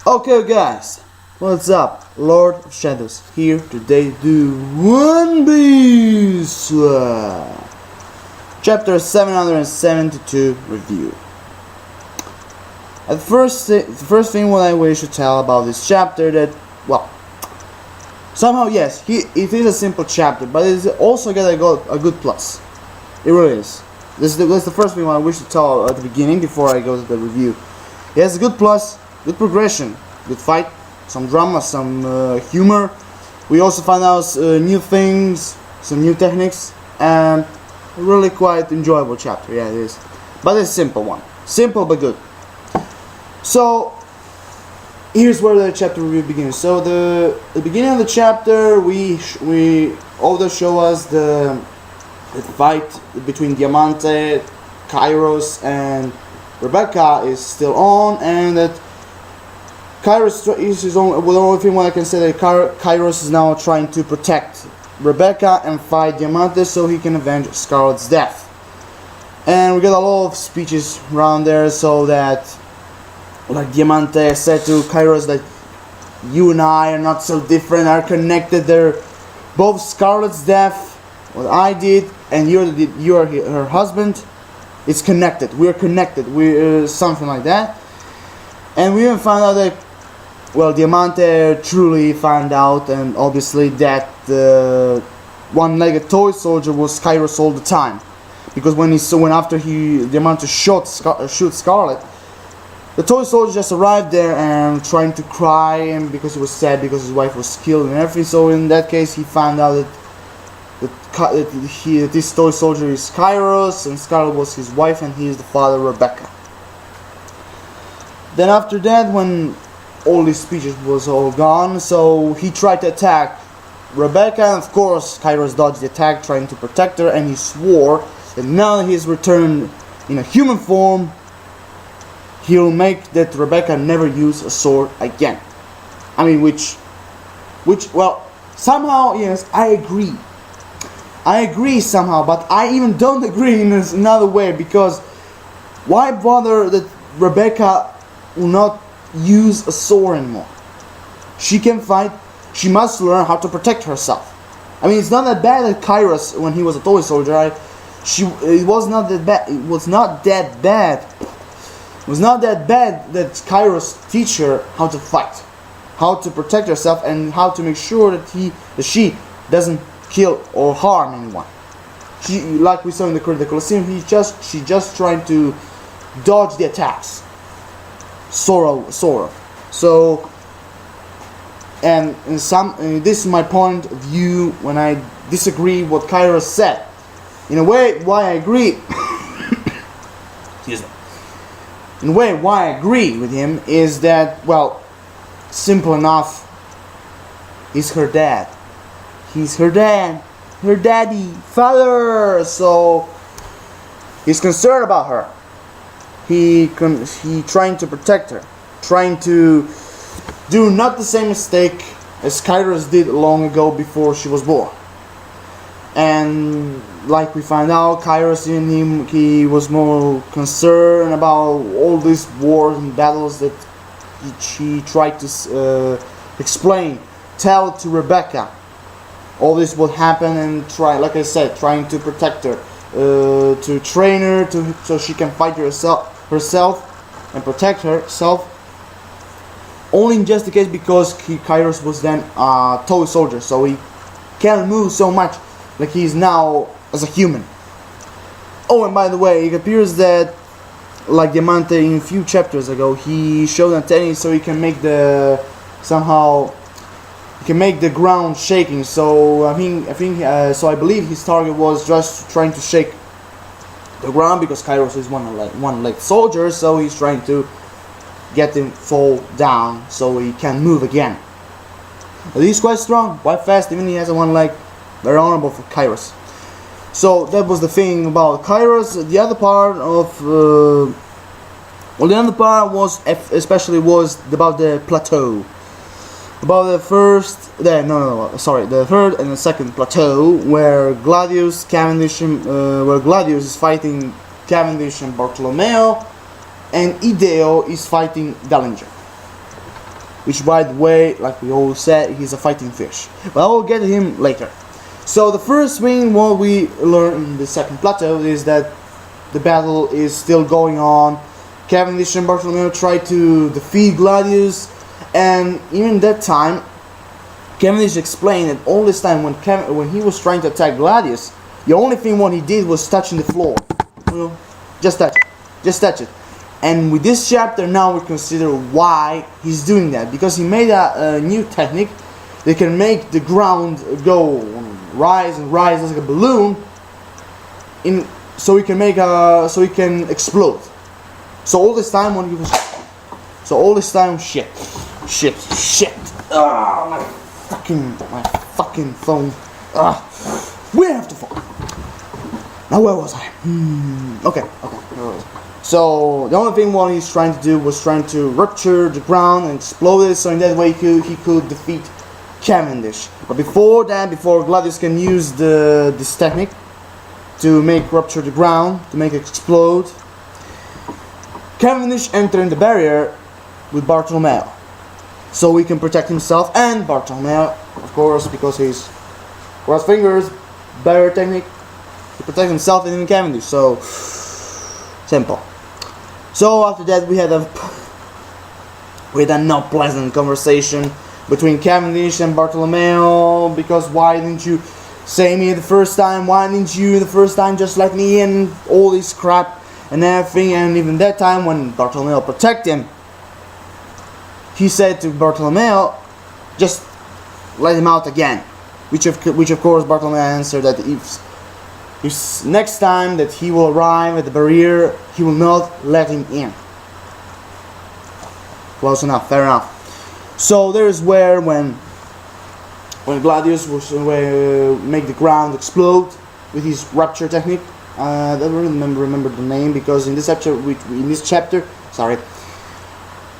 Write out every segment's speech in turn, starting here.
Okay guys, what's up? Lord of Shadows here today to do One Piece Chapter 772 review. The first thing what I wish to tell about this chapter that, well, somehow yes, it is a simple chapter, but it's also got a good plus. It really is. That's the first thing what I wish to tell at the beginning before I go to the review. It has a good plus, good progression, good fight, some drama, some humor. We also find out new things, some new techniques, and a really quite enjoyable chapter. Yeah, it is. But it's a simple one. Simple but good. So, here's where the chapter review begins. So, the beginning of the chapter, we also show us the fight between Diamante, Kairos, and Rebecca is still on, and that Kairos is his own. Well, the only thing what I can say that Kairos is now trying to protect Rebecca and fight Diamante so he can avenge Scarlet's death. And we got a lot of speeches around there, so that, like Diamante said to Kairos that you and I are not so different, are connected. They're both Scarlet's death, what I did, and you're her husband. It's connected. We're connected. We're something like that. And we even found out that, well, Diamante truly found out, and obviously that the one-legged toy soldier was Kairos all the time, because when after Diamante shoots Scarlet, the toy soldier just arrived there and trying to cry, and because he was sad because his wife was killed and everything. So in that case, he found out that this toy soldier is Kairos, and Scarlet was his wife, and he is the father of Rebecca. Then after that, when all these speeches was all gone, so he tried to attack Rebecca, and of course Kairos dodged the attack, trying to protect her, and he swore that now that he's returned in a human form, he'll make that Rebecca never use a sword again. I mean, which, well, somehow, yes, I agree somehow, but I even don't agree in another way, because why bother that Rebecca will not use a sword anymore? She can fight. She must learn how to protect herself. I mean, it's not that bad that Kairos, when he was a toy soldier, it was not that bad. It was not that bad. It was not that bad that Kairos teach her how to fight, how to protect herself, and how to make sure that she doesn't kill or harm anyone. She, like we saw in the Colosseum, she just trying to dodge the attacks. Sort of. So, and this is my point of view when I disagree what Kairos said. In a way, why I agree. Excuse me. In a way, why I agree with him is that, well, simple enough. He's her dad. He's her dad, her daddy, father. So he's concerned about her. He trying to protect her, trying to do not the same mistake as Kairos did long ago before she was born. And like we find out, Kairos in him, he was more concerned about all these wars and battles that he tried to tell to Rebecca. All this will happen, and like I said, trying to protect her, to train her so she can fight herself and protect herself. Only in just the case because Kairos was then a toy soldier, so he can't move so much like he is now as a human. Oh, and by the way, it appears that, like Diamante in a few chapters ago, he showed antennae so he can make the ground shaking. So I believe his target was just trying to shake the ground, because Kairos is one-legged soldier, so he's trying to get him fall down so he can move again. But he's quite strong, quite fast, even he has a one leg. Very honorable for Kairos. So that was the thing about Kairos. The other part was especially about the plateau. About the third and the second plateau, where Gladius is fighting Cavendish and Bartolomeo, and Ideo is fighting Dellinger. which, by the way, like we always said, he's a fighting fish. But I will get to him later. So the first thing what we learn in the second plateau is that the battle is still going on. Cavendish and Bartolomeo try to defeat Gladius, and even that time, Cavendish explained that all this time when he was trying to attack Gladius, the only thing what he did was touching the floor. You know, just touch it. And with this chapter now we consider why he's doing that, because he made a new technique that can make the ground go rise and rise like a balloon, so he can explode. So all this time when he was, shit. Ah, my fucking phone. We have to phone. Now where was I? Okay. So the only thing what he's trying to do was trying to rupture the ground and explode it, so in that way he could defeat Cavendish. But before Gladius can use this technique to make rupture the ground, to make it explode, Cavendish entering the barrier with Bartolomeo, so he can protect himself and Bartolomeo, of course, because he's cross fingers, barrier technique, to protect himself and even Cavendish. So simple. So after that we had a not pleasant conversation between Cavendish and Bartolomeo, because why didn't you say me the first time? Why didn't you the first time just let me in? All this crap and everything. And even that time when Bartolomeo protected him, he said to Bartolomeo, just let him out again. Which of course Bartolomeo answered that if next time that he will arrive at the barrier, he will not let him in. Close enough, fair enough. So there is where when Gladius was make the ground explode with his rupture technique. I don't remember the name, because in this chapter, sorry,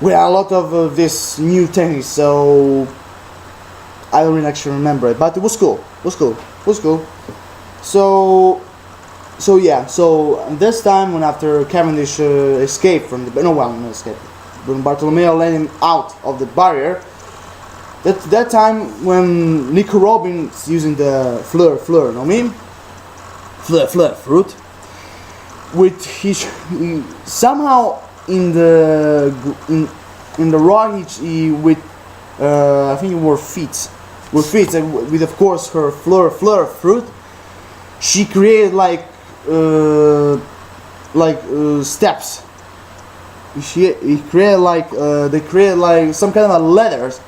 we had a lot of this new techniques, so I don't really actually remember it, but it was cool. So this time when after Cavendish escaped from when Bartolomeo let him out of the barrier, that time when Nico Robin is using the fleur, fruit, with his somehow in the rock he with I think it were feet with of course her fleur fruit, she created like steps. He created they created like some kind of ladders,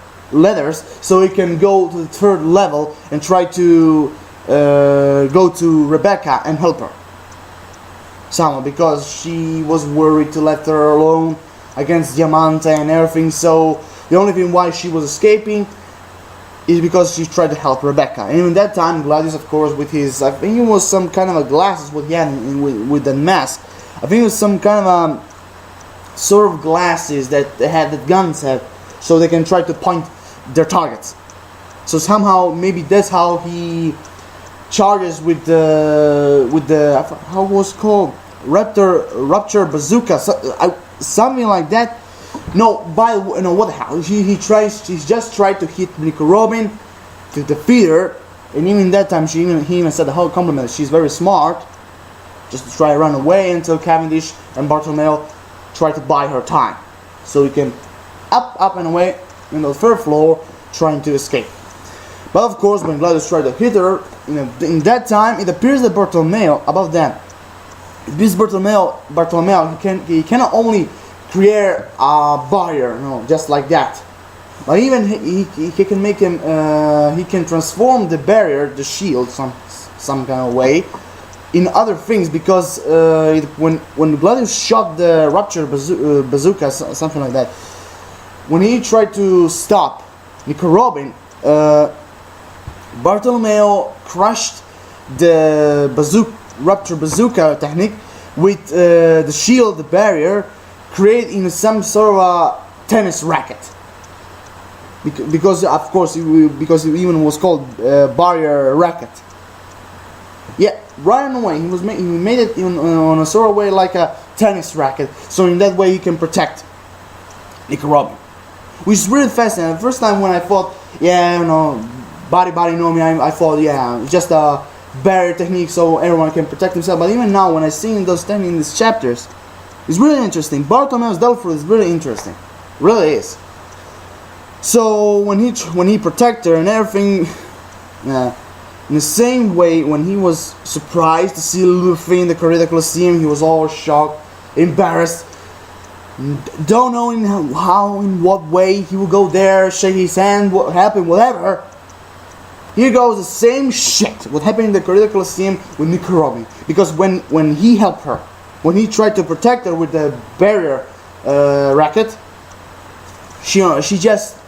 so he can go to the third level and try to go to Rebecca and help her somehow, because she was worried to let her alone against Diamante and everything. So the only thing why she was escaping is because she tried to help Rebecca. And even that time Gladius, of course, with his, I think it was some kind of a glasses what he had with the mask. I think it was some kind of a sort of glasses that guns have, so they can try to point their targets. So somehow maybe that's how he charges with the how was it called, rupture bazooka, something like that. No, what the hell? He just tried to hit Nico Robin to defeat her, and even that time he even said the whole compliment. She's very smart, just to try to run away until Cavendish and Bartolomeo try to buy her time, so he can up and away in the third floor trying to escape. But of course, when Gladius tried to hit her, in that time it appears that Bartolomeo, above them, this Bartolomeo he cannot only create a barrier, just like that, but even he can make him he can transform the barrier, the shield, some kind of way in other things, because when Gladius shot the rupture bazooka, something like that, when he tried to stop Nico Robin, Bartolomeo crushed the rupture bazooka technique with the shield, the barrier, creating some sort of a tennis racket. Because of course, because it even was called barrier racket. Yeah, right away he made it on a sort of way like a tennis racket, so in that way he can protect Nico Robin. which is really fascinating. The first time when I thought, yeah, you know, body know me, I thought, yeah, it's just a barrier technique so everyone can protect himself. But even now, when I see those techniques in these chapters, it's really interesting. Bartolomeo's Delphi is really interesting, really is. So when he protected her and everything, in the same way, when he was surprised to see Luffy in the Corrida Colosseum, he was all shocked, embarrassed, don't know in what way he will go there, shake his hand, what happened, whatever. Here goes the same shit what happened in the Corrida Colosseum with Nico Robin. Because when he helped her, when he tried to protect her with the barrier racket, she just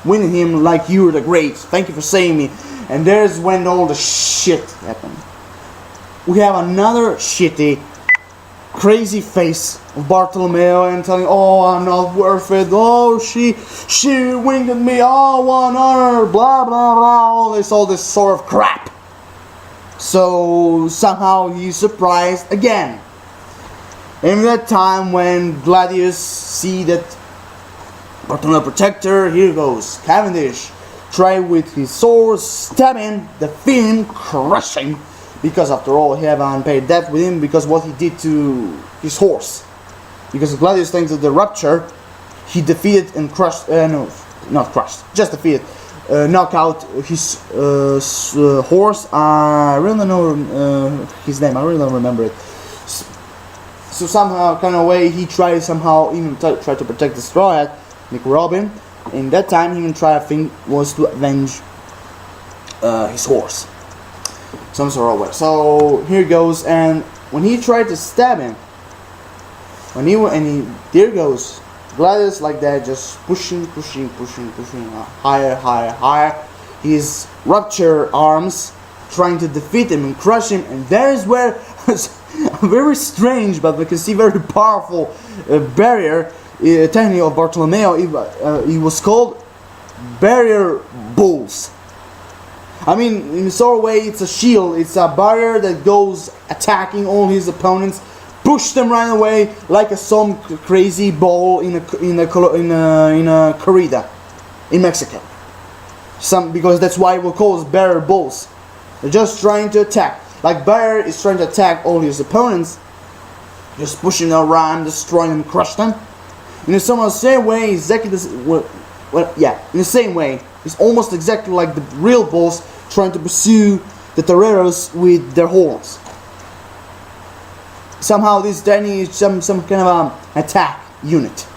winning him like, you were the great, thank you for saving me. And there's when all the shit happened. We have another shitty, crazy face of Bartolomeo and telling, oh, I'm not worth it, oh, she winged me, oh, one honor, blah, blah, blah, all this sort of crap. So, somehow he's surprised again. In that time when Gladius see that Bartolomeo protect her, here goes Cavendish. Try with his sword, stabbing, defeating, crushing. Because after all, he had unpaid debt with him because what he did to his horse. Because Gladius, thanks to the rupture, he defeated and crushed, no, not crushed, just defeated, knocked out his horse. I really don't know his name, I really don't remember it. So somehow, kind of way, he tried somehow, even try to protect the straw hat, Nick Robin. In that time, he even tried, I think, was to avenge his horse. Some sort of way. So here goes, and when he tried to stab him, there goes Gladius like that, just pushing, higher. His rupture arms trying to defeat him and crush him, and there is where very strange, but we can see very powerful barrier technique of Bartolomeo. It was called barrier bulls. I mean, in a sort of way, it's a shield. It's a barrier that goes attacking all his opponents, push them right away like some crazy ball in a corrida in Mexico. Because that's why we call it barrier bulls. They're just trying to attack. Like barrier is trying to attack all his opponents, just pushing them around, destroying them, crush them. In the same way, exactly this. In the same way, it's almost exactly like the real bulls trying to pursue the toreros with their horns. Somehow this Danny is some kind of attack unit.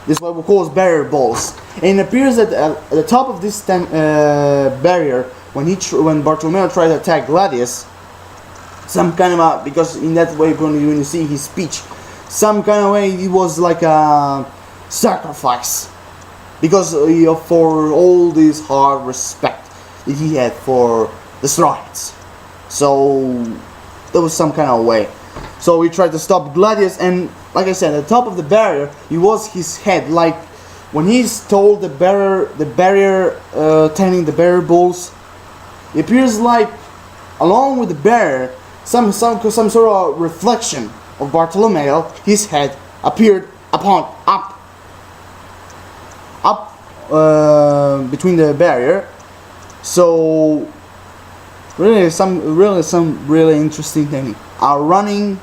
This is what we call barrier bulls. And it appears that at the top of this barrier, when Bartolomeo tried to attack Gladius, some kind of because in that way when you see his speech, some kind of way it was like a sacrifice. Because for all this hard respect that he had for the Straw Hats. So there was some kind of way. So we tried to stop Gladius, and like I said, at the top of the barrier, it was his head. Like when he's told the barrier tending the barrier bulls, it appears like along with the barrier, some sort of reflection of Bartolomeo, his head appeared up between the barrier. So really some really interesting technique. Running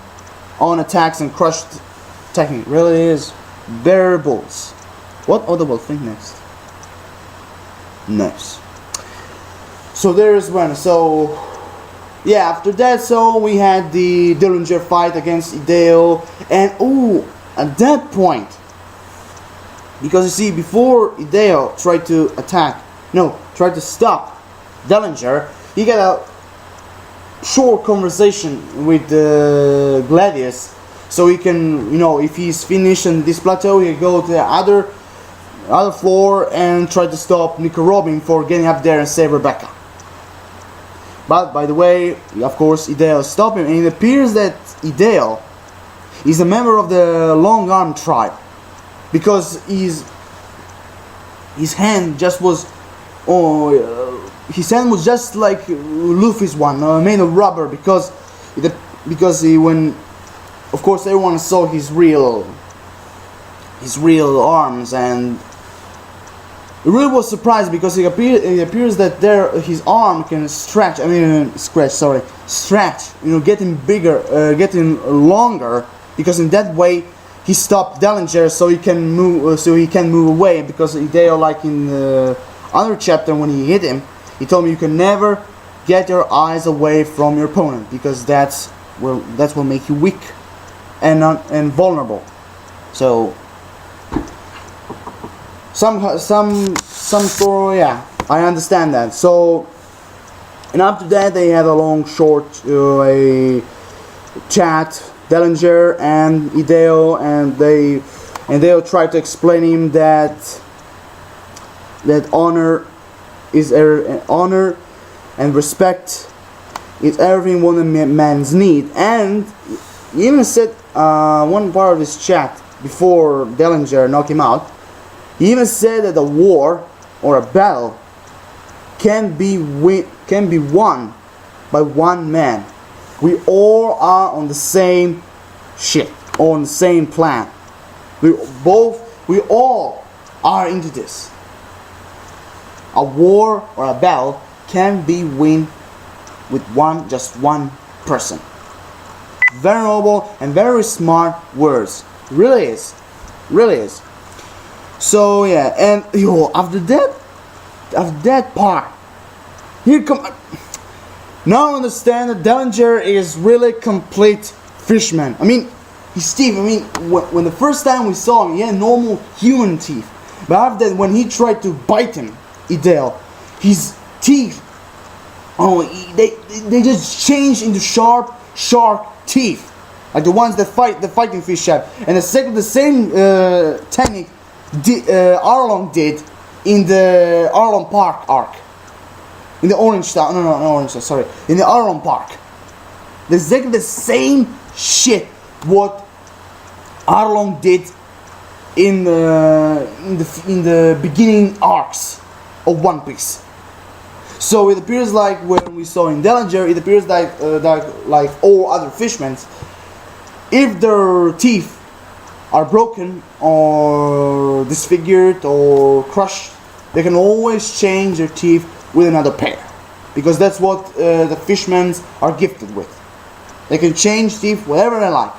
on attacks and crushed technique really is barrier bulls. What other will think next? Nice. So there's one. So yeah, after that, so we had the Dellinger fight against Ideo, and at that point, because you see, before Ideo tried to stop Dellinger, he got a short conversation with Gladius, so he can, if he's finished on this plateau, he can go to the other floor and try to stop Nico Robin for getting up there and save Rebecca. But by the way, of course, Ideo stopped him, and it appears that Ideo is a member of the Long Arm tribe, because his hand just was, his hand was just like Luffy's one, made of rubber, because when, of course, everyone saw his real arms, and It really was surprised because it appears that his arm can stretch. I mean, stretch. You know, getting bigger, getting longer. Because in that way, he stopped Dellinger, so he can move. So he can move away. Because they are like in the other chapter when he hit him, he told me you can never get your eyes away from your opponent because that's what make you weak and vulnerable. So. Some story, yeah, I understand that. So, and after that they had a long, short a chat, Dellinger and Hideo, and they tried to explain him that honor is honor and respect is everything one man's need. And he even said one part of his chat before Dellinger knocked him out. He even said that a war or a battle can be won by one man. We all are on the same ship, on the same plan. We all are into this. A war or a battle can be won with just one person. Very noble and very smart words. Really is. So yeah, and after that part, here come. Now I understand that Dellinger is really complete fishman. I mean, his teeth. I mean, when the first time we saw him, he had normal human teeth. But after that, when he tried to bite him, Hideo, his teeth, they just changed into sharp teeth, like the ones that the fighting fish have. And the same technique. Arlong did in the Arlong Park arc. In the Orange Town, in the Arlong Park. Exactly the same shit what Arlong did in the beginning arcs of One Piece. So it appears like when we saw in Dellinger, it appears like all other fishmen, if their teeth are broken or disfigured or crushed, they can always change their teeth with another pair, because that's what the fishermen are gifted with. They can change teeth whatever they like.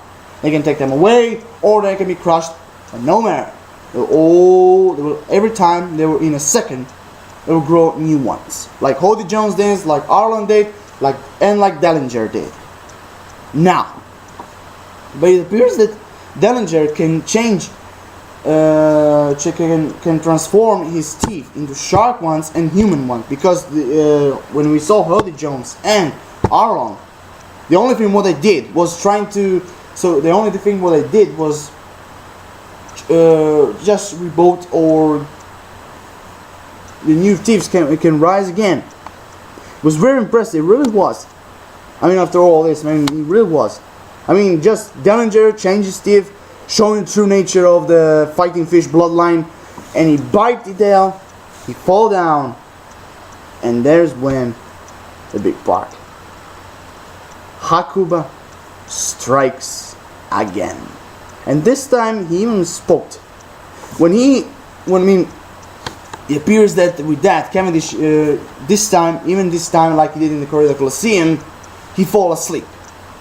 They can take them away or they can be crushed, but no matter. Every time they were in a second, they will grow new ones, like Hody Jones did, like Arlong did, like Dellinger did. Now, but it appears that Dellinger can change, can transform his teeth into shark ones and human ones, because when we saw Hody Jones and Arlong, the only thing what they did was just reboot, or the new teeth can rise again. It was very impressive, it really was. I mean, after all this, I mean, it really was. I mean, just Dellinger changes teeth, showing the true nature of the fighting fish bloodline, and he bites Hideo, he fall down, and there's when the big part. Hakuba strikes again, and this time he even spoke. It appears that with that Cavendish, this time, like he did in the Corridor Coliseum, he fall asleep.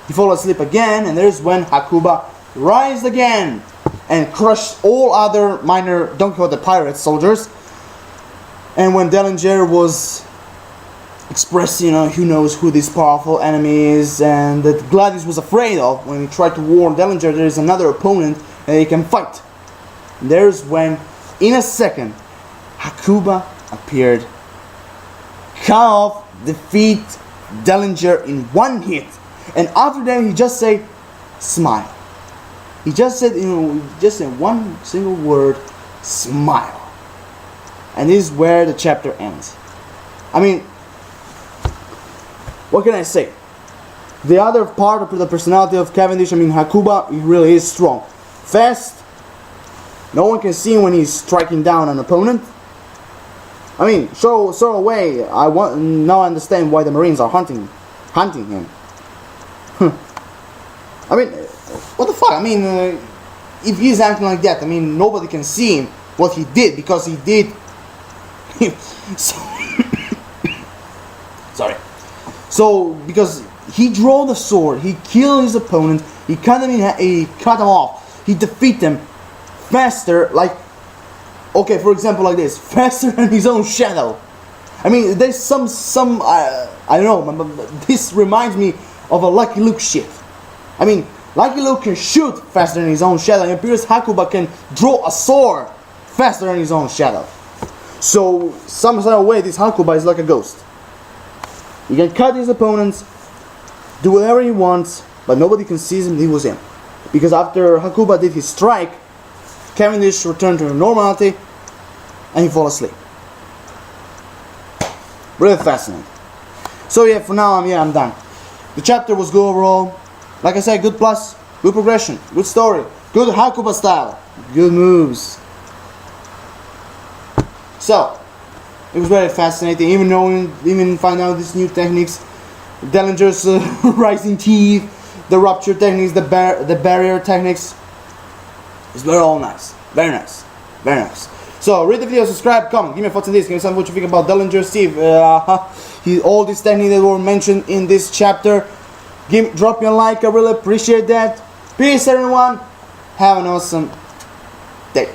He fall asleep again, and there's when Hakuba rise again and crushed all other minor Don Quixote pirate soldiers. And when Dellinger was expressing, who knows who this powerful enemy is, and that Gladius was afraid of, when he tried to warn Dellinger there is another opponent that he can fight. And there's when, in a second, Hakuba appeared, cut off, defeat Dellinger in one hit. And after that, he just said, smile. He just said, just in one single word, smile. And this is where the chapter ends. I mean, what can I say? The other part of the personality of Cavendish, Hakuba, he really is strong. Fast. No one can see him when he's striking down an opponent. So away. Now I understand why the Marines are hunting him. What the fuck? If he's acting like that, nobody can see him what he did, because he did so, sorry. So because he drew the sword, he killed his opponent, he cut them off, he defeat them faster, like, okay, for example, like this, faster than his own shadow. I mean, there's some I don't know, but this reminds me of a Lucky Luke shit. I mean, Lucky Luke can shoot faster than his own shadow, and Pierce Hakuba can draw a sword faster than his own shadow. So, some sort of way, this Hakuba is like a ghost. He can cut his opponents, do whatever he wants, but nobody can see him, he was him. Because after Hakuba did his strike, Cavendish returned to normality, and he fell asleep. Really fascinating. So yeah, for now I'm done. The chapter was good overall. Like I said, good plus, good progression, good story, good Hakuba style, good moves. So it was very fascinating, even find out these new techniques, Dellinger's rising teeth, the rupture techniques, the barrier techniques. It's very all nice, very nice, very nice. So read the video, subscribe, comment, give me thoughts on this, give me some what you think about Dellinger's teeth. All these techniques that were mentioned in this chapter. Drop me a like, I really appreciate that. Peace everyone, have an awesome day.